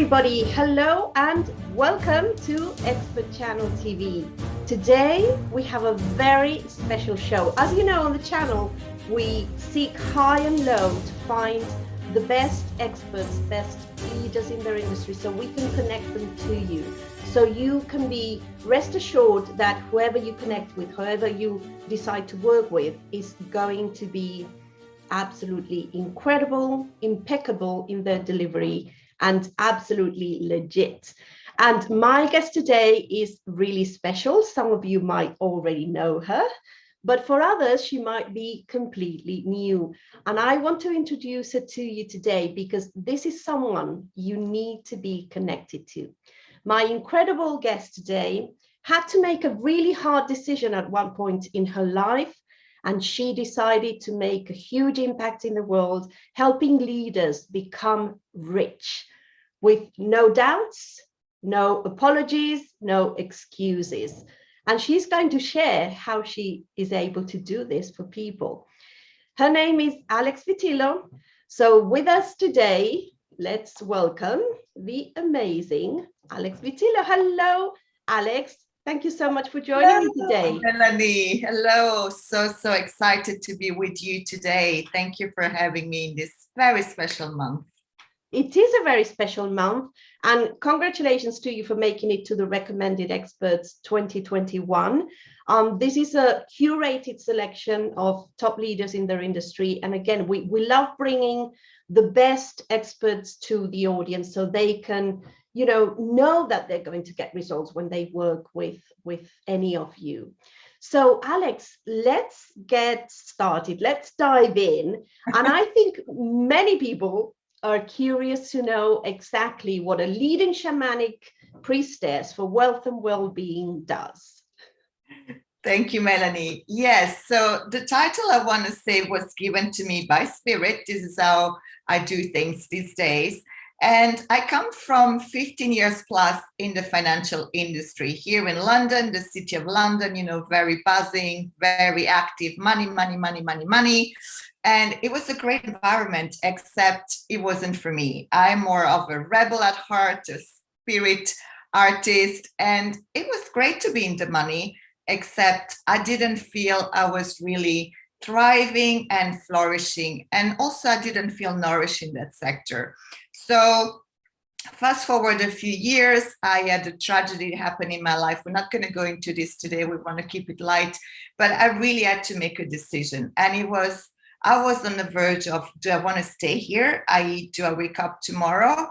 everybody, hello and welcome to Expert Channel TV. Today we have a very special show. As you know, on the channel we seek high and low to find the best experts, best leaders in their industry, so we can connect them to you. So you can be rest assured that whoever you connect with, whoever you decide to work with, is going to be absolutely incredible, impeccable in their delivery, and absolutely legit. And my guest today is really special. Some of you might already know her, but for others, she might be completely new. And I want to introduce her to you today because this is someone you need to be connected to. My incredible guest today had to make a really hard decision at one point in her life, and she decided to make a huge impact in the world, helping leaders become rich with no doubts, no apologies, no excuses. And she's going to share how she is able to do this for people. Her name is Alex Vitillo. So with us today, let's welcome the amazing Alex Vitillo. Hello, Alex. Thank you so much for joining me today. Melanie, hello. So excited to be with you today. Thank you for having me in this very special month. It is a very special month, and congratulations to you for making it to the Recommended Experts 2021. This is a curated selection of top leaders in their industry. And again, we love bringing the best experts to the audience so they can know that they're going to get results when they work with any of you. So Alex, let's get started. Let's dive in. And I think many people are curious to know exactly what a leading shamanic priestess for wealth and well-being does. Thank you, Melanie. Yes, so the title I want to say was given to me by Spirit. This is how I do things these days. And I come from 15 years plus in the financial industry here in London, the city of London, very buzzing, very active, money, money, money, money, money. And it was a great environment, except it wasn't for me. I'm more of a rebel at heart, a spirit artist, and it was great to be in the money, except I didn't feel I was really thriving and flourishing. And also I didn't feel nourished in that sector. So fast forward a few years, I had a tragedy happen in my life. We're not going to go into this today. We want to keep it light, but I really had to make a decision. And I was on the verge of, do I want to stay here? Do I wake up tomorrow?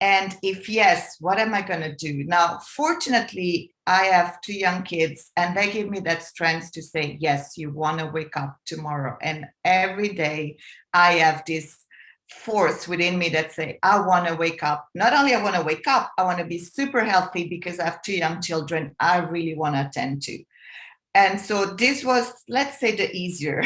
And if yes, what am I going to do? Now, fortunately, I have 2 young kids, and they give me that strength to say, yes, you want to wake up tomorrow. And every day I have this force within me that say, I want to wake up. Not only I want to wake up, I want to be super healthy because I have 2 young children I really want to attend to. And so this was, let's say, the easier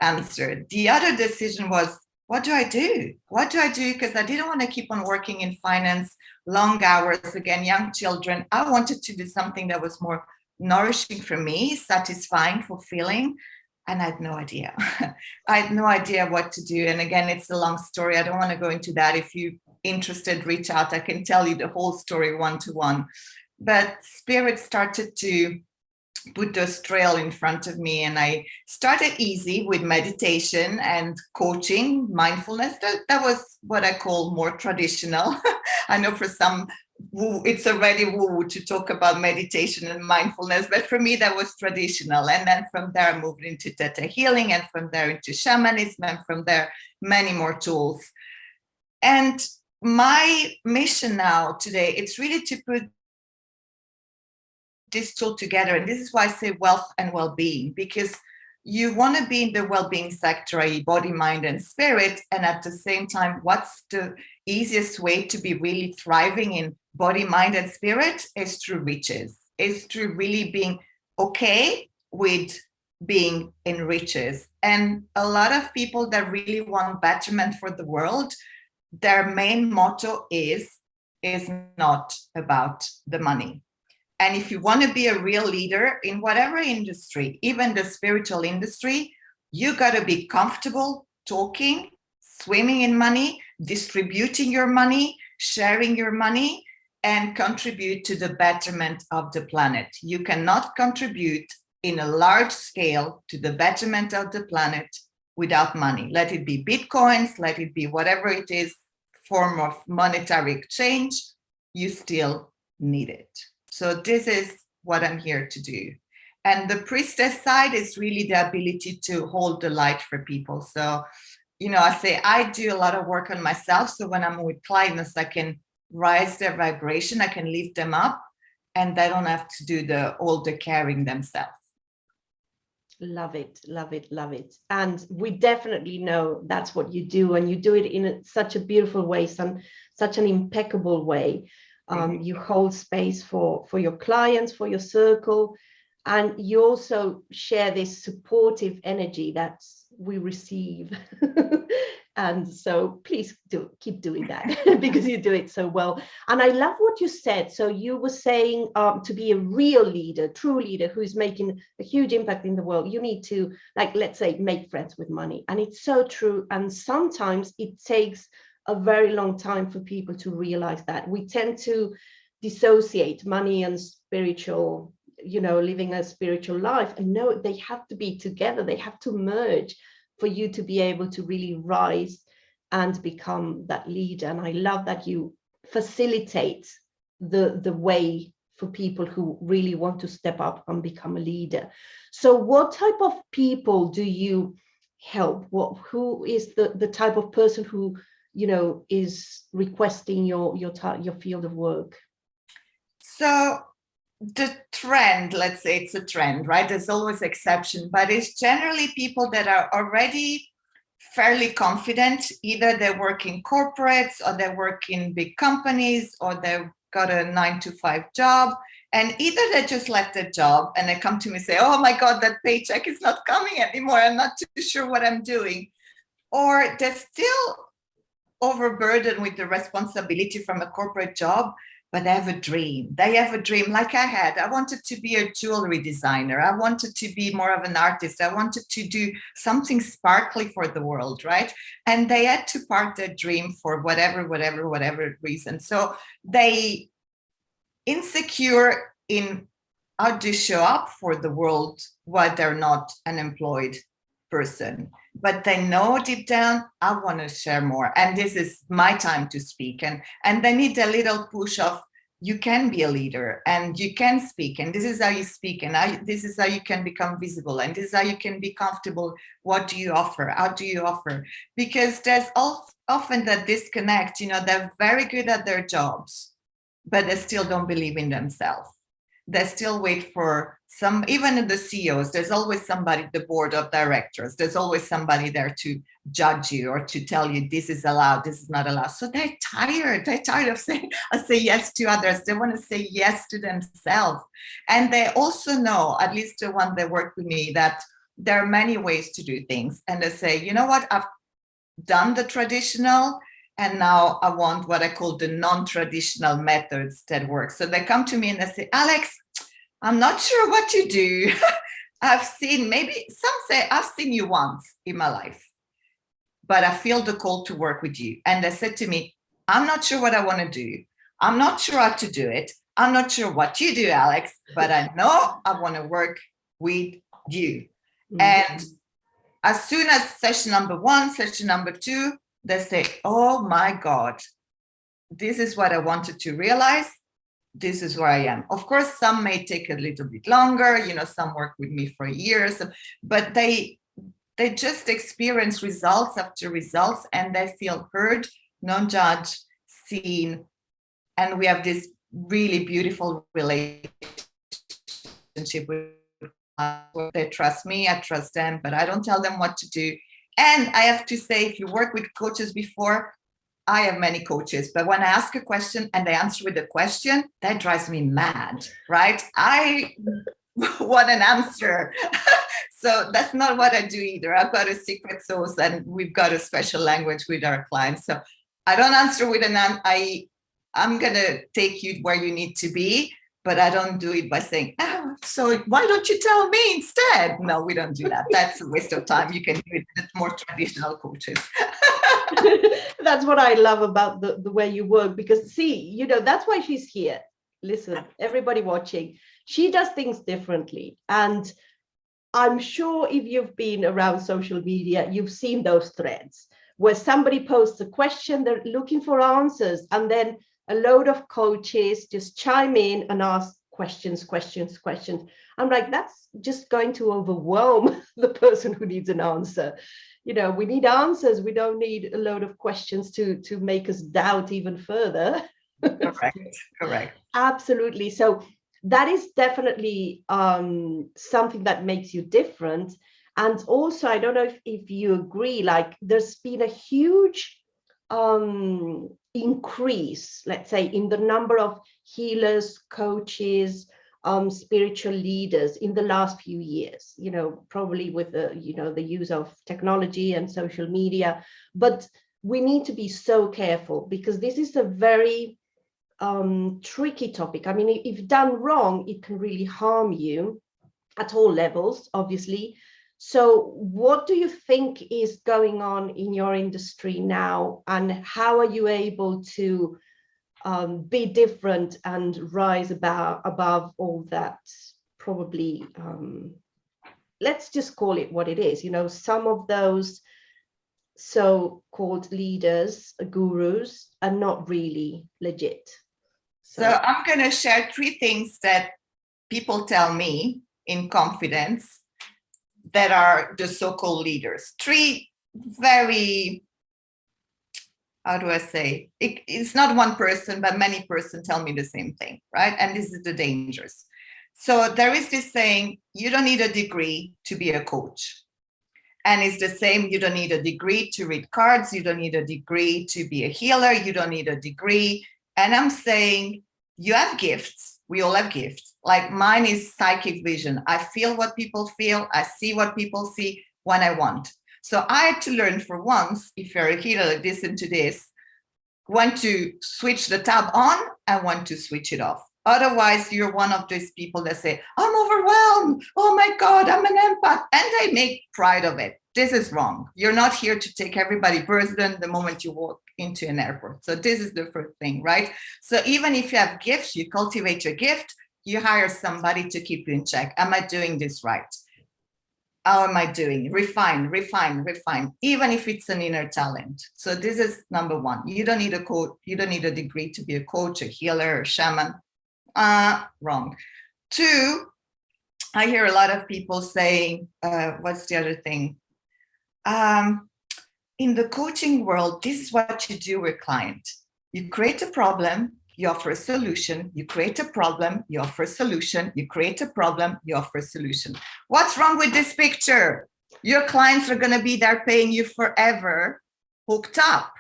answer. The other decision was, what do I do? What do I do? Because I didn't want to keep on working in finance, long hours, again, young children. I wanted to do something that was more nourishing for me, satisfying, fulfilling. And I had no idea. I had no idea what to do. And again, it's a long story. I don't want to go into that. If you're interested, reach out. I can tell you the whole story one-to-one. But Spirit started to put those trail in front of me, and I started easy with meditation and coaching, mindfulness. That was what I call more traditional. I know for some it's already woo to talk about meditation and mindfulness, but for me that was traditional. And then from there I moved into theta healing, and from there into shamanism, and from there many more tools. And my mission now today, it's really to put this tool together. And this is why I say wealth and well-being, because you want to be in the well-being sector, i.e. body, mind, and spirit. And at the same time, what's the easiest way to be really thriving in body, mind, and spirit is through riches. Is through really being okay with being in riches. And a lot of people that really want betterment for the world, their main motto is not about the money. And if you want to be a real leader in whatever industry, even the spiritual industry, you got to be comfortable talking, swimming in money, distributing your money, sharing your money and contribute to the betterment of the planet. You cannot contribute in a large scale to the betterment of the planet without money. Let it be Bitcoins, let it be whatever it is, form of monetary exchange, you still need it. So this is what I'm here to do. And the priestess side is really the ability to hold the light for people. So, you know, I say I do a lot of work on myself. So when I'm with clients, I can raise their vibration, I can lift them up, and they don't have to do all the caring themselves. Love it, love it, love it. And we definitely know that's what you do, and you do it in such a beautiful way, such an impeccable way. You hold space for your clients, for your circle, and you also share this supportive energy that we receive. And so please keep doing that because you do it so well. And I love what you said. So you were saying to be a real leader, true leader who's making a huge impact in the world, you need to, like, let's say, make friends with money. And it's so true. And sometimes it takes a very long time for people to realize that. We tend to dissociate money and spiritual, you know, living a spiritual life. And no, they have to be together. They have to merge for you to be able to really rise and become that leader. And I love that you facilitate the way for people who really want to step up and become a leader. So what type of people do you help? Who is the type of person who, you know, is requesting your field of work? So the trend, let's say it's a trend, right? There's always exception, but it's generally people that are already fairly confident. Either they work in corporates, or they work in big companies, or they've got a 9-to-5 job. And either they just left their job and they come to me and say, oh my God, that paycheck is not coming anymore. I'm not too sure what I'm doing. Or they're still overburdened with the responsibility from a corporate job, but they have a dream. They have a dream like I had. I wanted to be a jewelry designer. I wanted to be more of an artist. I wanted to do something sparkly for the world, right? And they had to park their dream for whatever reason. So they insecure in how to show up for the world while they're not an employed person. But they know deep down, I want to share more. And this is my time to speak. And they need a little push of, you can be a leader and you can speak. And this is how you speak. And this is how you can become visible. And this is how you can be comfortable. What do you offer? How do you offer? Because there's often that disconnect. You know, they're very good at their jobs, but they still don't believe in themselves. They still wait for some, even in the CEOs, there's always somebody, the board of directors, there's always somebody there to judge you or to tell you this is allowed, this is not allowed. So they're tired of saying, I say yes to others. They want to say yes to themselves. And they also know, at least the one that work with me, that there are many ways to do things. And they say, you know what, I've done the traditional, and now I want what I call the non-traditional methods that work. So they come to me and they say, Alex, I'm not sure what you do. I've seen, maybe some say, I've seen you once in my life, but I feel the call to work with you. And they said to me, I'm not sure what I want to do. I'm not sure how to do it. I'm not sure what you do, Alex, but I know I want to work with you. Mm-hmm. And as soon as session number 1, session number 2, they say, oh my God, this is what I wanted to realize. This is where I am. Of course, some may take a little bit longer, you know, some work with me for years, but they just experience results after results, and they feel heard, non-judged, seen, and we have this really beautiful relationship with them. They trust me, I trust them, but I don't tell them what to do. And I have to say, if you work with coaches before, I have many coaches, but when I ask a question and they answer with a question, that drives me mad, right? I want an answer. So that's not what I do either. I've got a secret sauce and we've got a special language with our clients. So I don't answer with I'm going to take you where you need to be, but I don't do it by saying, oh, so why don't you tell me instead? No, we don't do that. That's a waste of time. You can do it with more traditional coaches. That's what I love about the way you work, because see, you know, that's why she's here. Listen, everybody watching, she does things differently. And I'm sure if you've been around social media, you've seen those threads where somebody posts a question, they're looking for answers, and then a load of coaches just chime in and ask questions, questions, questions. I'm like, that's just going to overwhelm the person who needs an answer. You know, we need answers. We don't need a load of questions to make us doubt even further. Correct. Absolutely. So that is definitely something that makes you different. And also, I don't know if you agree, like there's been a huge increase, let's say, in the number of healers, coaches, spiritual leaders in the last few years, you know, probably with the, you know, the use of technology and social media. But we need to be so careful, because this is a very tricky topic. I mean, if done wrong, it can really harm you at all levels, obviously. So what do you think is going on in your industry now, and how are you able to be different and rise above all that? Probably, let's just call it what it is. You know, some of those so-called leaders, gurus, are not really legit. So I'm going to share 3 things that people tell me in confidence that are the so-called leaders. 3 very, how do I say, it's not one person, but many person tell me the same thing, right? And this is the dangers. So there is this saying, you don't need a degree to be a coach. And it's the same, you don't need a degree to read cards, you don't need a degree to be a healer, you don't need a degree. And I'm saying, you have gifts. We all have gifts. Like mine is psychic vision. I feel what people feel. I see what people see when I want. So I had to learn for once, if you're a healer, listen to this, when to switch the tab on and when to switch it off. Otherwise, you're one of those people that say, I'm overwhelmed. Oh my God, I'm an empath. And they make pride of it. This is wrong. You're not here to take everybody burden the moment you walk into an airport. So this is the first thing, right? So even if you have gifts, you cultivate your gift, you hire somebody to keep you in check. Am I doing this right? How am I doing? Refine. Even if it's an inner talent. So this is number 1. You don't need a coach. You don't need a degree to be a coach, a healer, a shaman. Wrong. 2, I hear a lot of people saying, what's the other thing? In the coaching world, this is what you do with client. You create a problem, you offer a solution, you create a problem, you offer a solution, you create a problem, you offer a solution. What's wrong with this picture? Your clients are going to be there paying you forever, hooked up.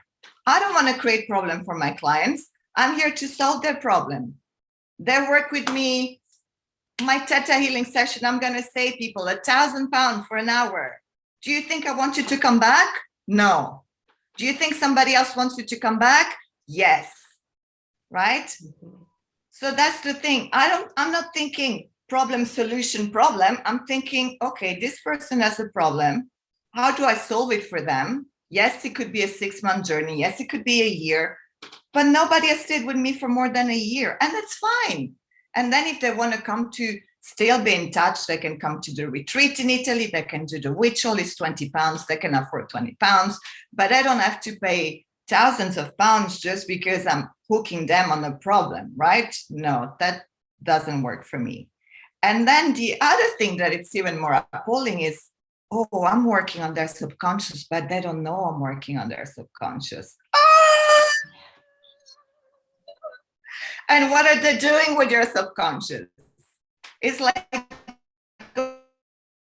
I don't want to create problem for my clients. I'm here to solve their problem. They work with me. My Theta healing session, I'm going to say people £1,000 for an hour. Do you think I want you to come back? No. Do you think somebody else wants you to come back? Yes. Right? Mm-hmm. So that's the thing. I'm not thinking problem, solution, problem. I'm thinking, okay, this person has a problem. How do I solve it for them? Yes, it could be a 6-month journey. Yes, it could be a year, but nobody has stayed with me for more than a year, and that's fine. And then if they want to come to still be in touch, they can come to the retreat in Italy. They can do the ritual. It's £20. They can afford £20, but I don't have to pay thousands of pounds just because I'm hooking them on a problem, right? No, that doesn't work for me. And then the other thing that it's even more appalling is, oh, I'm working on their subconscious, but they don't know I'm working on their subconscious. Ah! And what are they doing with your subconscious? It's like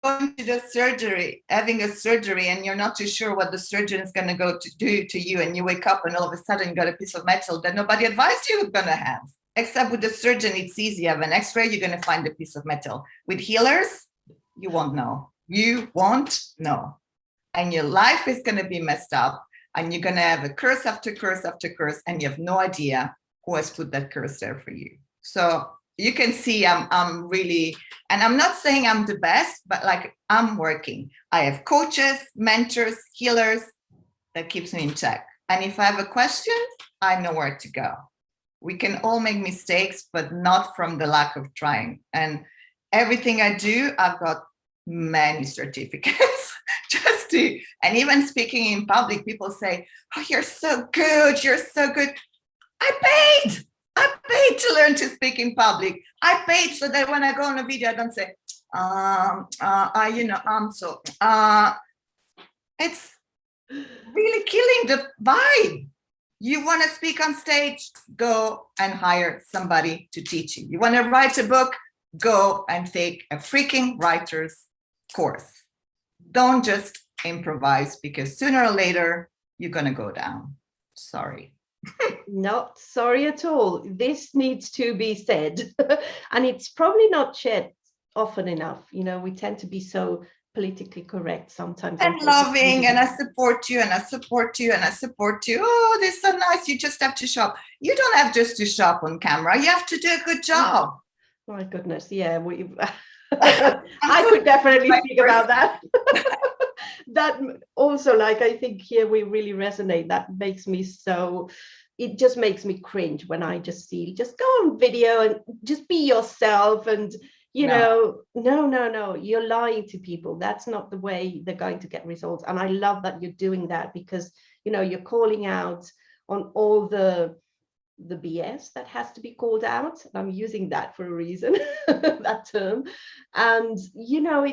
going to the surgery, having a surgery, and you're not too sure what the surgeon is going to go to do to you, and you wake up and all of a sudden you got a piece of metal that nobody advised you were going to have. Except with the surgeon, it's easy. You have an x-ray, you're going to find a piece of metal. With healers, you won't know. You won't know. And your life is going to be messed up, and you're going to have a curse after curse after curse, and you have no idea who has put that curse there for you. So you can see I'm really, and I'm not saying I'm the best, but like I'm working. I have coaches, mentors, healers, that keeps me in check. And if I have a question, I know where to go. We can all make mistakes, but not from the lack of trying. And everything I do, I've got many certificates just to, and even speaking in public, people say, oh, you're so good. You're so good. I paid to learn to speak in public. I paid so that when I go on a video, I don't say, it's really killing the vibe. You want to speak on stage, go and hire somebody to teach you. You want to write a book, go and take a freaking writer's course. Don't just improvise, because sooner or later, you're going to go down. Sorry. Not sorry at all. This needs to be said. And it's probably not shared often enough. You know, we tend to be so politically correct sometimes. And loving, and I support you, and I support you, and I support you. Oh, this is so nice. You just have to shop. You don't have just to shop on camera. You have to do a good job. Oh, my goodness. Yeah. I could definitely speak about that. That also, like, I think here we really resonate. That makes me so, it just makes me cringe when I just see, just go on video and just be yourself. And, you know, no, you're lying to people. That's not the way they're going to get results. And I love that you're doing that, because, you know, you're calling out on all the BS that has to be called out. I'm using that for a reason, that term. And, you know,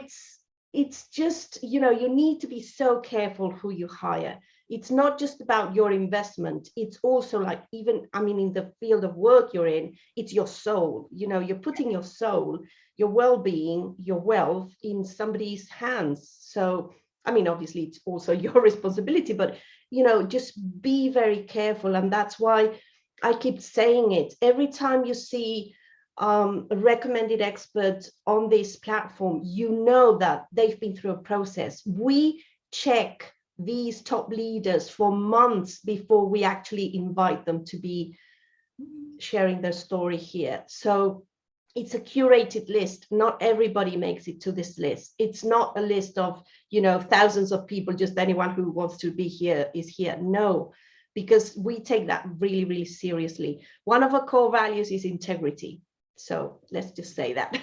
it's just, you know, you need to be so careful who you hire. It's not just about your investment. It's also like, even, I mean, in the field of work you're in, it's your soul. You know, you're putting your soul, your well-being, your wealth in somebody's hands. So, I mean, obviously it's also your responsibility, but, you know, just be very careful. And that's why I keep saying it. Every time you see a recommended expert on this platform, you know that they've been through a process. We check these top leaders for months before we actually invite them to be sharing their story here. So it's a curated list. Not everybody makes it to this list. It's not a list of, you know, thousands of people, just anyone who wants to be here is here. No, because we take that really, really seriously. One of our core values is integrity. So let's just say that.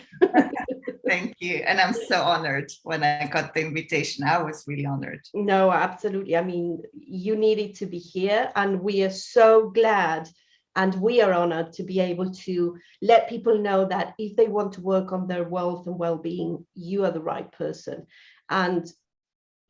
Thank you. And I'm so honored when I got the invitation. I was really honored. No, absolutely. I mean, you needed to be here, and we are so glad, and we are honored to be able to let people know that if they want to work on their wealth and well-being, you are the right person. And,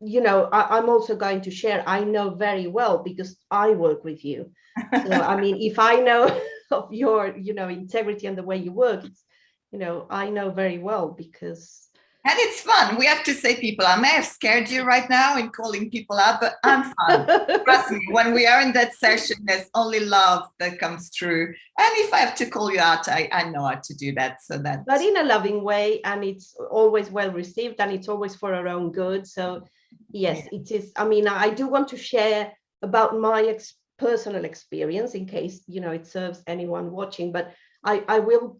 you know, I'm also going to share, I know very well, because I work with you. So, I mean, if I know of your, you know, integrity and the way you work, it's, you know, I know very well, because. And it's fun. We have to say, people, I may have scared you right now in calling people out, but I'm fun. Trust me, when we are in that session, there's only love that comes through. And if I have to call you out, I know how to do that. So that. But in a loving way, and it's always well received, and it's always for our own good. So yes, it is. I mean, I do want to share about my personal experience, in case, you know, it serves anyone watching, but I will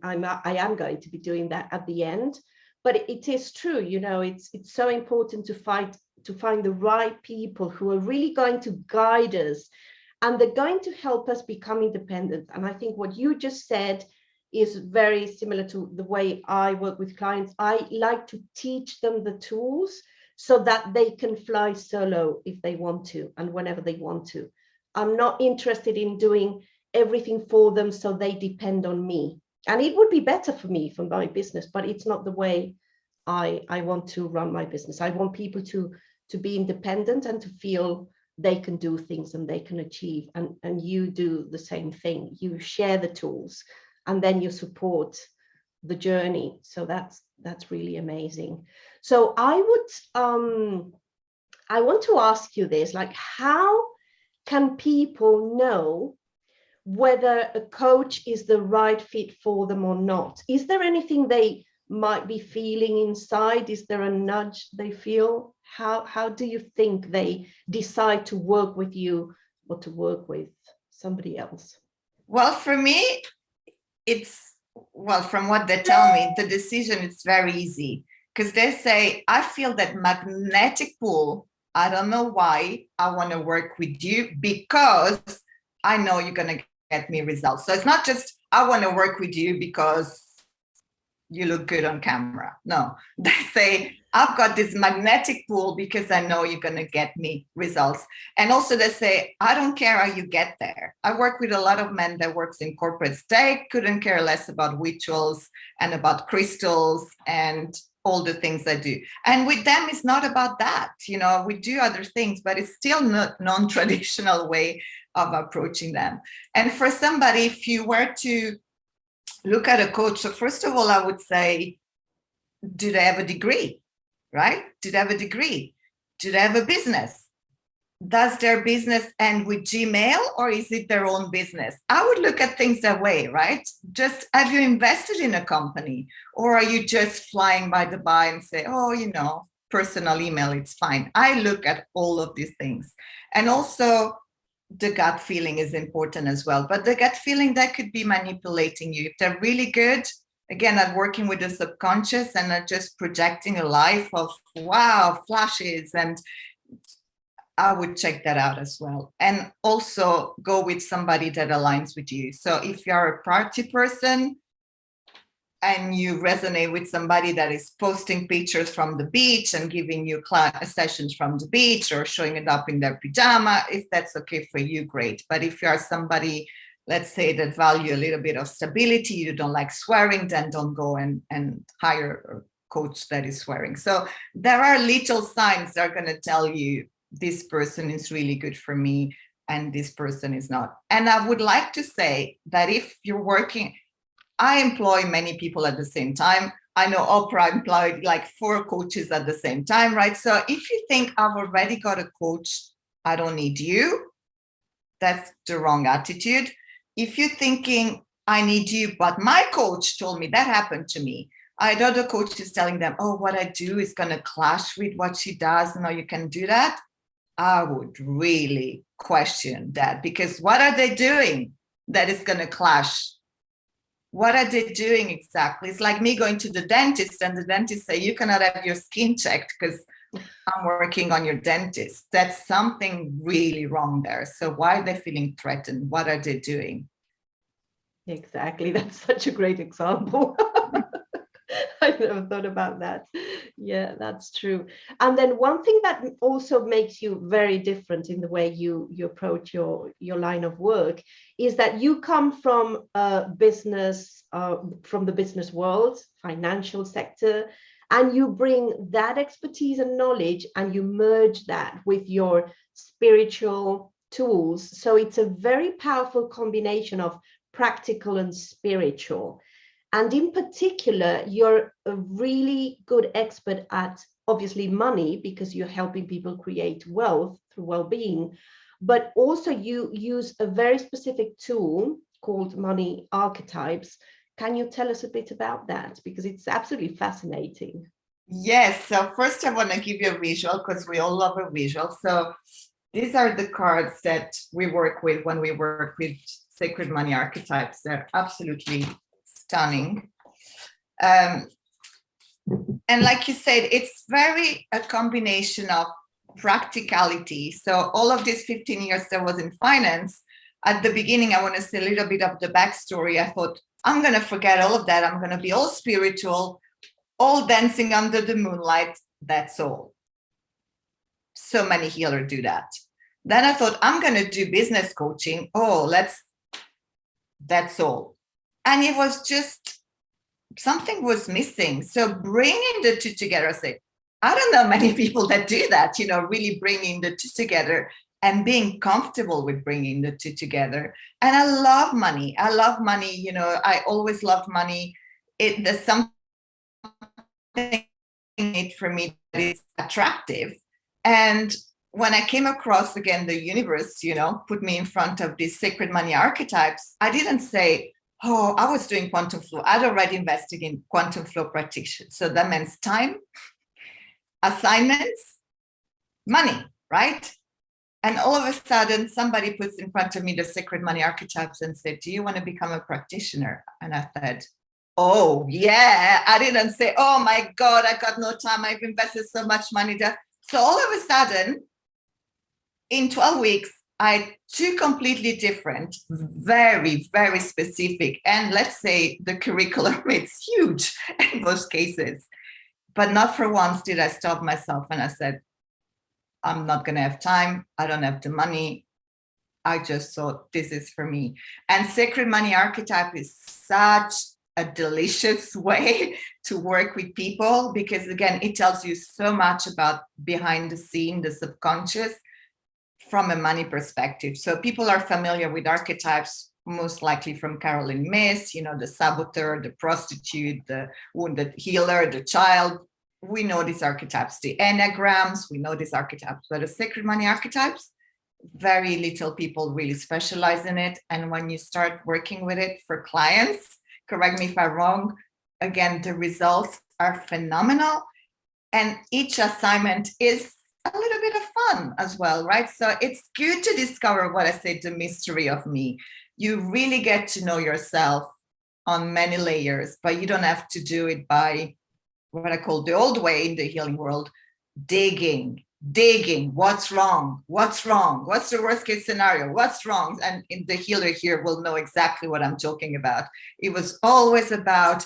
I am going to be doing that at the end. But it is true, you know, it's so important to find the right people who are really going to guide us, and they're going to help us become independent. And I think what you just said is very similar to the way I work with clients. I like to teach them the tools so that they can fly solo if they want to, and whenever they want to. I'm not interested in doing everything for them so they depend on me. And it would be better for me, for my business, but it's not the way I want to run my business. I want people to be independent and to feel they can do things and they can achieve. And you do the same thing. You share the tools, and then you support the journey. So that's really amazing. So I want to ask you this, like, how can people know whether a coach is the right fit for them or not? Is there anything they might be feeling inside? Is there a nudge they feel? How do you think they decide to work with you or to work with somebody else? Well, for me, from what they tell me, the decision is very easy, because they say, I feel that magnetic pull. I don't know why. I want to work with you because I know you're going to get me results. So it's not just, I want to work with you because you look good on camera. No, they say, I've got this magnetic pull because I know you're going to get me results. And also they say, I don't care how you get there. I work with a lot of men that works in corporates. They couldn't care less about rituals and about crystals and all the things I do. And with them, it's not about that. You know, we do other things, but it's still not non-traditional way of approaching them. And for somebody, if you were to look at a coach, so first of all, I would say, do they have a degree, right? Do they have a degree? Do they have a business? Does their business end with Gmail or is it their own business? I would look at things that way, right? Just, have you invested in a company, or are you just flying by the by and say, oh, you know, personal email, it's fine. I look at all of these things. And also the gut feeling is important as well, but the gut feeling that could be manipulating you. If they're really good, again, I'm working with the subconscious and I'm just projecting a life of wow, flashes, and I would check that out as well. And also go with somebody that aligns with you. So if you're a party person and you resonate with somebody that is posting pictures from the beach and giving you sessions from the beach or showing it up in their pajama, if that's okay for you, great. But if you are somebody, let's say, that value a little bit of stability, you don't like swearing, then don't go and hire a coach that is swearing. So there are little signs that are going to tell you this person is really good for me and this person is not. And I would like to say that if you're working, I employ many people at the same time. I know Oprah employed like 4 coaches at the same time, right? So if you think I've already got a coach, I don't need you, that's the wrong attitude. If you're thinking I need you, but my coach told me, that happened to me. I had other coaches telling them, oh, what I do is going to clash with what she does. No, you can do that. I would really question that, because what are they doing that is going to clash? What are they doing exactly? It's like me going to the dentist and the dentist say, you cannot have your skin checked because I'm working on your dentist. That's something really wrong there. So why are they feeling threatened? What are they doing? Exactly. That's such a great example. I never thought about that. Yeah, that's true. And then one thing that also makes you very different in the way you approach your line of work is that you come from business, from the business world, financial sector, and you bring that expertise and knowledge and you merge that with your spiritual tools. So it's a very powerful combination of practical and spiritual. And in particular, you're a really good expert at obviously money, because you're helping people create wealth through well-being, but also you use a very specific tool called money archetypes. Can you tell us a bit about that? Because it's absolutely fascinating. Yes. So first I want to give you a visual, because we all love a visual. So these are the cards that we work with when we work with Sacred Money Archetypes. They're absolutely stunning. And like you said, it's very a combination of practicality. So all of these 15 years that I was in finance, at the beginning, I want to say a little bit of the backstory. I thought, I'm going to forget all of that. I'm going to be all spiritual, all dancing under the moonlight. That's all. So many healers do that. Then I thought, I'm going to do business coaching. That's all. And it was just, something was missing. So bringing the two together, I said, I don't know many people that do that, really bringing the two together and being comfortable with bringing the two together. And I love money. I always loved money. There's something in it for me that is attractive. And when I came across, again, the universe, put me in front of these Sacred Money Archetypes, I didn't say, oh, I was doing quantum flow. I'd already invested in quantum flow practitioners. So that means time, assignments, money, right? And all of a sudden, somebody puts in front of me the Sacred Money Archetypes and said, do you want to become a practitioner? And I said, oh, yeah. I didn't say, oh, my God, I got no time. I've invested so much money there. So all of a sudden, in 12 weeks, I had two completely different, very, very specific, and let's say the curriculum is huge in both cases. But not for once did I stop myself and I said, I'm not going to have time. I don't have the money. I just thought this is for me. And Sacred Money Archetype is such a delicious way to work with people, because again, it tells you so much about behind the scene, the subconscious, from a money perspective. So people are familiar with archetypes, most likely from Caroline Myss, you know, the saboteur, the prostitute, the wounded healer, the child. We know these archetypes, the enneagrams, we know these archetypes, but the Sacred Money Archetypes, very little people really specialize in it. And when you start working with it for clients, correct me if I'm wrong, again, the results are phenomenal. And each assignment is a little bit of fun as well, right? So it's good to discover what I say, the mystery of me. You really get to know yourself on many layers, but you don't have to do it by what I call the old way in the healing world, digging, what's wrong, what's the worst case scenario, what's wrong. And in the healer here will know exactly what I'm talking about. It was always about,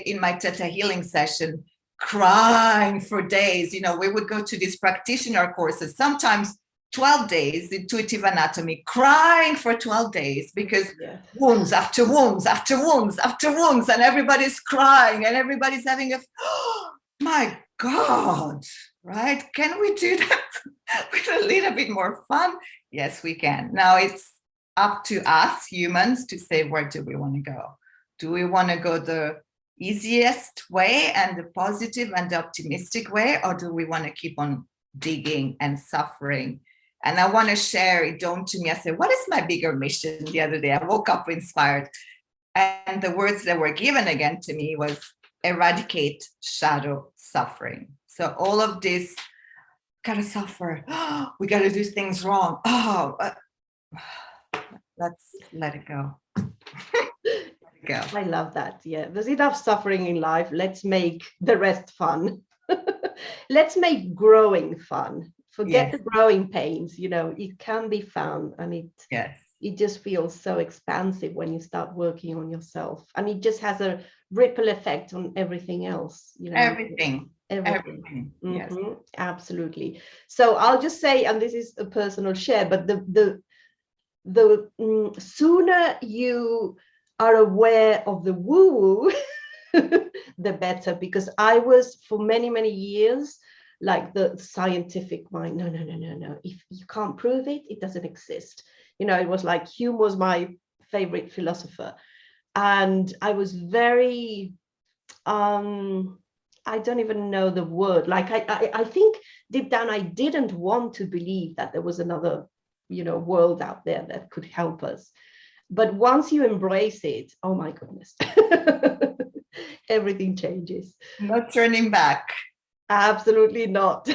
in my Theta healing session, crying for days. You know, we would go to these practitioner courses, sometimes 12 days, intuitive anatomy, crying for 12 days because wounds after wounds after wounds after wounds, and everybody's crying and everybody's having a, oh my God, right? Can we do that with a little bit more fun? Yes, we can. Now it's up to us humans to say, where do we want to go? Do we want to go the easiest way and the positive and the optimistic way, or do we want to keep on digging and suffering? And I want to share, it dawned to me, I said, what is my bigger mission? The other day I woke up inspired, and the words that were given again to me was eradicate shadow suffering. So all of this, gotta suffer, we gotta do things wrong, let's let it go. Go. I love that. Yeah, there's enough suffering in life. Let's make the rest fun. Let's make growing fun. Forget the growing pains. You know, it can be fun, and it just feels so expansive when you start working on yourself, and it just has a ripple effect on everything else. You know, everything. Mm-hmm. Yes, absolutely. So I'll just say, and this is a personal share, but the sooner you are aware of the woo-woo, the better, because I was for many years like the scientific mind. No, if you can't prove it, it doesn't exist. You know, it was like Hume was my favorite philosopher, and I was very I don't even know the word, like I think deep down I didn't want to believe that there was another, you know, world out there that could help us. But once you embrace it, oh my goodness, everything changes. No turning back. Absolutely not.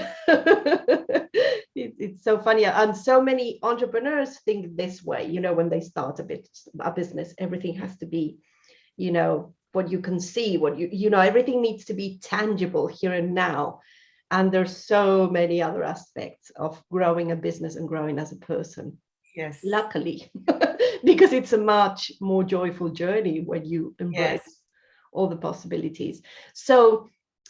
It's so funny. And so many entrepreneurs think this way, you know, when they start a business, everything has to be, you know, what you can see, what you know, everything needs to be tangible here and now. And there's so many other aspects of growing a business and growing as a person. Yes. Luckily, because it's a much more joyful journey when you embrace all the possibilities. So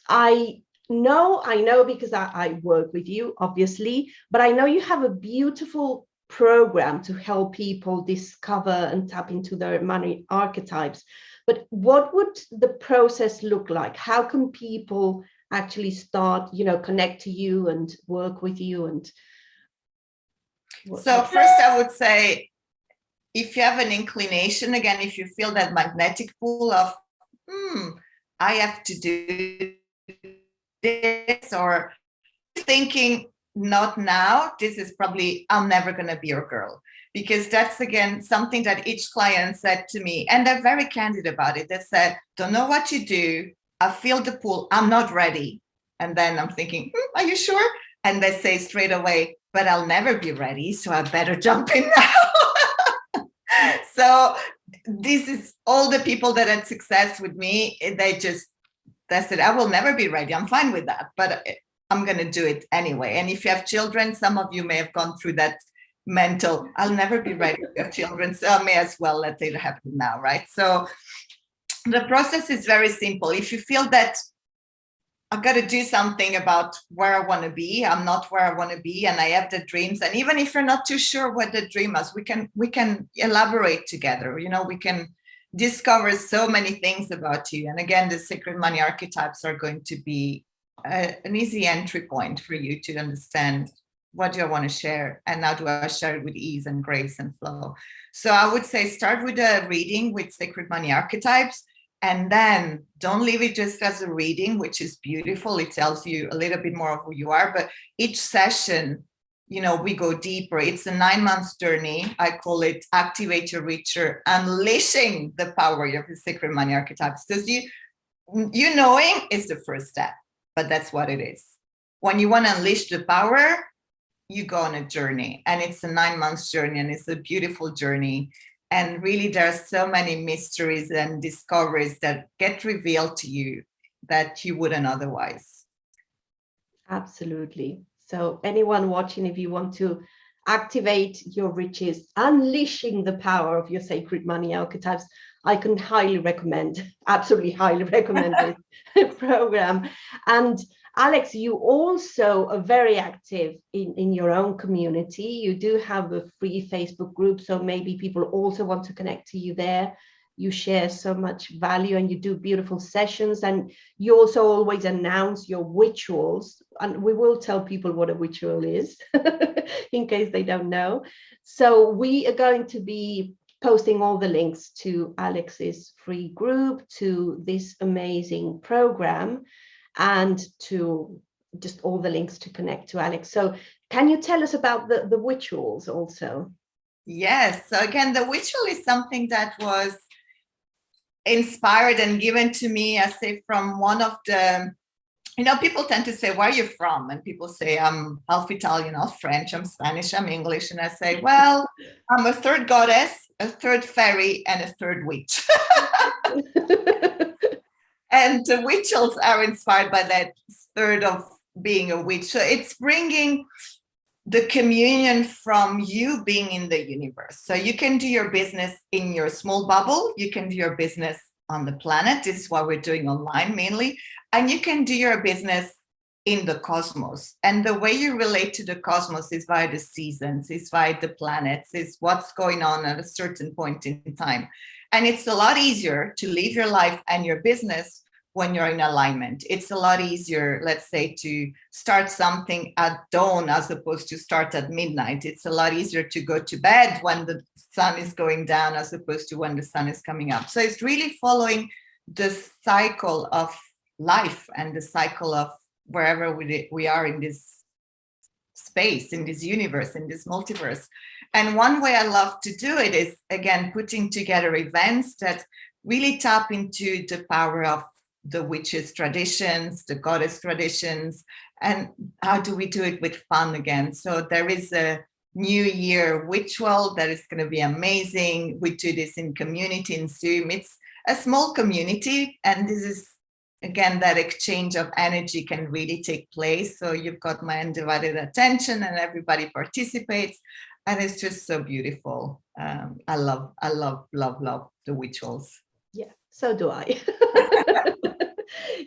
I know because I work with you, obviously, but I know you have a beautiful program to help people discover and tap into their money archetypes. But what would the process look like? How can people actually start, you know, connect to you and work with you? And so first I would say, if you have an inclination, again, if you feel that magnetic pull of, I have to do this, or thinking, not now, this is probably, I'm never going to be your girl. Because that's, again, something that each client said to me, and they're very candid about it. They said, don't know what you do. I feel the pull. I'm not ready. And then I'm thinking, are you sure? And they say straight away, but I'll never be ready, so I better jump in now. So this is all the people that had success with me. They said, I will never be ready. I'm fine with that. But I'm going to do it anyway. And if you have children, some of you may have gone through that mental, I'll never be ready to have children, so I may as well let it happen now, right? So the process is very simple. If you feel that I've got to do something about where I want to be, I'm not where I want to be, and I have the dreams, and even if you're not too sure what the dream is, we can elaborate together. You know, we can discover so many things about you. And again, the Sacred Money Archetypes are going to be an easy entry point for you to understand what do I want to share, and how do I share it with ease and grace and flow. So I would say start with a reading with Sacred Money Archetypes, and then don't leave it just as a reading, which is beautiful. It tells you a little bit more of who you are, but each session, you know, we go deeper. It's a 9-month journey. I call it Activate Your Richer, unleashing the power of your Sacred Money Archetypes. Because you knowing is the first step, but that's what it is. When you want to unleash the power, you go on a journey, and it's a 9-month journey, and it's a beautiful journey. And really, there are so many mysteries and discoveries that get revealed to you that you wouldn't otherwise. Absolutely. So anyone watching, if you want to activate your riches, unleashing the power of your Sacred Money Archetypes, I can highly recommend, absolutely highly recommend this program. And Alex, you also are very active in your own community. You do have a free Facebook group, so maybe people also want to connect to you there. You share so much value, and you do beautiful sessions, and you also always announce your rituals, and we will tell people what a ritual is in case they don't know. So we are going to be posting all the links to Alex's free group, to this amazing program, and to just all the links to connect to Alex. So can you tell us about the rituals also? Yes. So again, the ritual is something that was inspired and given to me, I say, from one of the, you know, people tend to say, where are you from? And people say, I'm half Italian, half French, I'm Spanish, I'm English. And I say, well, I'm a third goddess, a third fairy, and a third witch. And the rituals are inspired by that third of being a witch. So it's bringing the communion from you being in the universe. So you can do your business in your small bubble. You can do your business on the planet. This is what we're doing online mainly. And you can do your business in the cosmos. And the way you relate to the cosmos is via the seasons, is via the planets, is what's going on at a certain point in time. And it's a lot easier to live your life and your business when you're in alignment. It's a lot easier, let's say, to start something at dawn as opposed to start at midnight. It's a lot easier to go to bed when the sun is going down as opposed to when the sun is coming up. So it's really following the cycle of life and the cycle of wherever we are in this space, in this universe, in this multiverse. And one way I love to do it is, again, putting together events that really tap into the power of the witches traditions, the goddess traditions, and how do we do it with fun again. So there is a New Year ritual that is going to be amazing. We do this in community, in Zoom. It's a small community, and this is, again, that exchange of energy can really take place. So you've got my undivided attention, and everybody participates, and it's just so beautiful. I love the rituals. Yeah, so do I.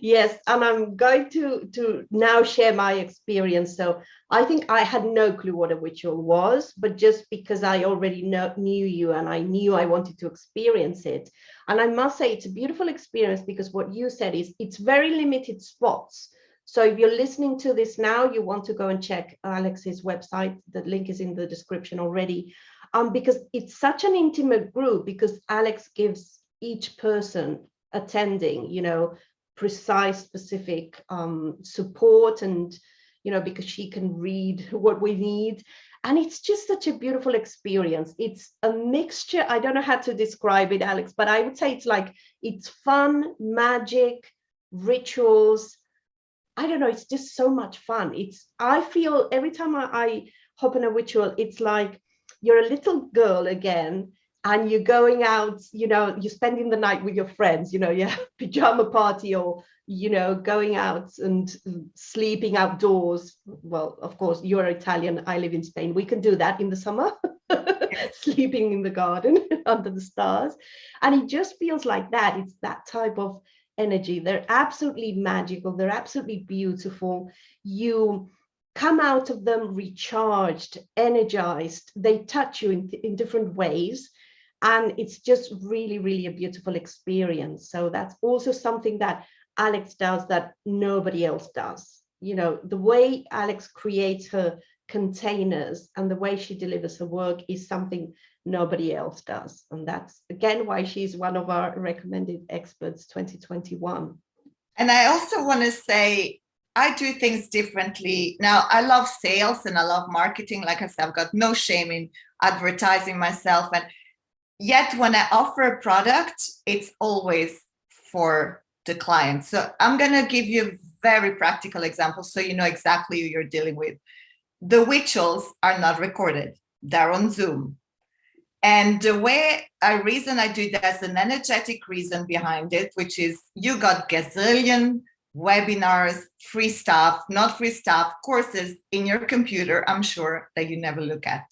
Yes, and I'm going to now share my experience. So I think I had no clue what a ritual was, but just because I already knew you, and I knew I wanted to experience it. And I must say, it's a beautiful experience, because what you said is it's very limited spots. So if you're listening to this now, you want to go and check Alex's website. The link is in the description already, because it's such an intimate group, because Alex gives each person attending, you know, precise, specific support, and, you know, because she can read what we need. And it's just such a beautiful experience. It's a mixture. I don't know how to describe it, Alex, but I would say it's like, it's fun, magic, rituals. I don't know, it's just so much fun. I feel every time I hop on a ritual, it's like you're a little girl again, and you're going out, you're spending the night with your friends, you have pajama party, or, going out and sleeping outdoors. Well, of course, you're Italian, I live in Spain. We can do that in the summer, sleeping in the garden under the stars. And it just feels like that. It's that type of energy. They're absolutely magical. They're absolutely beautiful. You come out of them recharged, energized. They touch you in different ways. And it's just really, really a beautiful experience. So that's also something that Alex does that nobody else does. The way Alex creates her containers and the way she delivers her work is something nobody else does. And that's, again, why she's one of our recommended experts 2021. And I also want to say, I do things differently. Now, I love sales and I love marketing. Like I said, I've got no shame in advertising myself. And yet when I offer a product, it's always for the client. So I'm going to give you a very practical example so you know exactly who you're dealing with. The rituals are not recorded. They're on Zoom. And the reason I do that, there's an energetic reason behind it, which is you got gazillion webinars, free stuff, not free stuff, courses in your computer, I'm sure, that you never look at.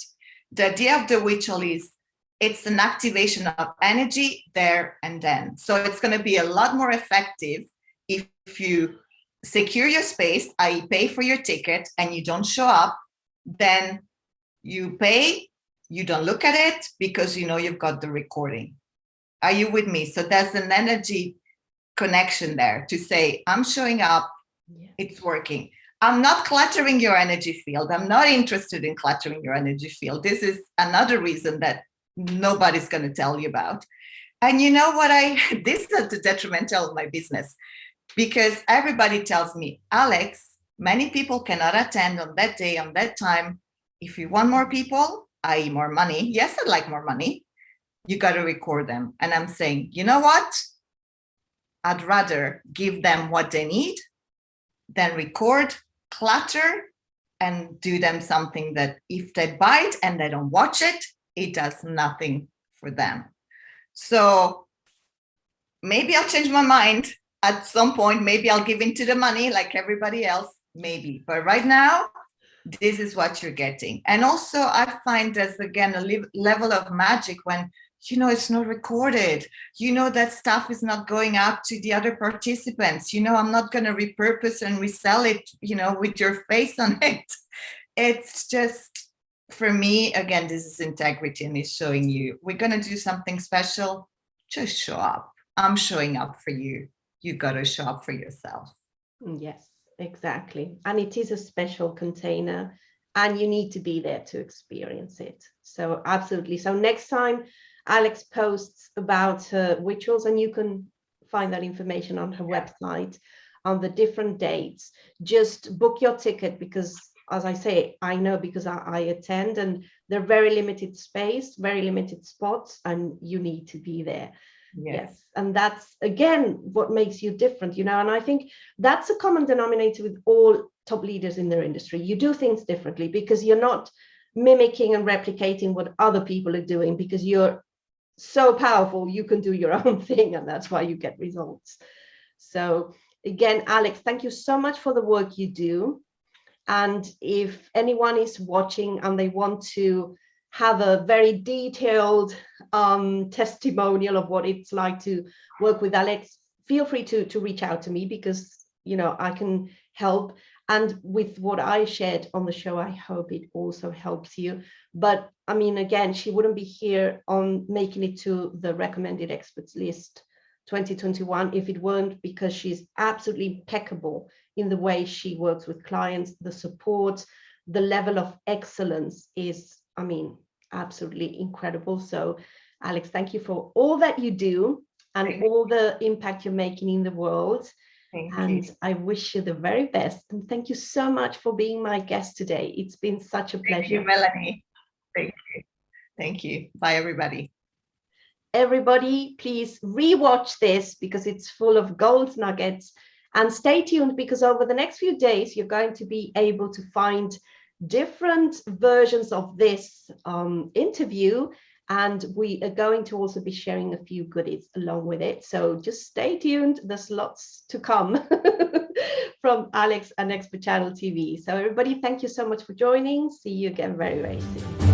The idea of the ritual is it's an activation of energy there and then. So it's going to be a lot more effective if you secure your space, i.e. pay for your ticket, and you don't show up, then you pay, you don't look at it because you've got the recording. Are you with me? So there's an energy connection there to say, I'm showing up, it's working. I'm not cluttering your energy field. I'm not interested in cluttering your energy field. This is another reason that nobody's going to tell you about. And you know what, this is the detrimental of my business, because everybody tells me, Alex, many people cannot attend on that day, on that time. If you want more people, i.e. more money, yes, I'd like more money, you got to record them. And I'm saying, you know what? I'd rather give them what they need than record, clutter, and do them something that if they buy it and they don't watch it, it does nothing for them. So maybe I'll change my mind at some point. Maybe I'll give into the money like everybody else, maybe. But right now, this is what you're getting. And also I find there's again a level of magic when it's not recorded, that stuff is not going out to the other participants, I'm not going to repurpose and resell it, with your face on it. It's just, for me, again, this is integrity, and it's showing you, we're going to do something special, just show up. I'm showing up for you. You got to show up for yourself. Yes, exactly. And it is a special container, and you need to be there to experience it. So absolutely. So next time Alex posts about her rituals, and you can find that information on her website on the different dates, just book your ticket, because as I say, I know because I attend, and they're very limited space, very limited spots, and you need to be there. Yes. And that's again what makes you different, and I think that's a common denominator with all top leaders in their industry. You do things differently because you're not mimicking and replicating what other people are doing, because you're so powerful, you can do your own thing, and that's why you get results. So again, Alex, thank you so much for the work you do. And if anyone is watching and they want to have a very detailed testimonial of what it's like to work with Alex, feel free to reach out to me, because I can help. And with what I shared on the show, I hope it also helps you. But I mean, again, she wouldn't be here on making it to the recommended experts list 2021 if it weren't because she's absolutely impeccable in the way she works with clients. The support, the level of excellence is, I mean, absolutely incredible. So Alex, thank you for all that you do and all the impact you're making in the world. And I wish you the very best. And thank you so much for being my guest today. It's been such a pleasure. Thank you, Melanie. Thank you. Thank you. Bye, everybody. Everybody, please rewatch this because it's full of gold nuggets. And stay tuned, because over the next few days, you're going to be able to find different versions of this interview And we are going to also be sharing a few goodies along with it. So just stay tuned. There's lots to come from Alex and Expert Channel TV. So everybody, thank you so much for joining. See you again very, very soon.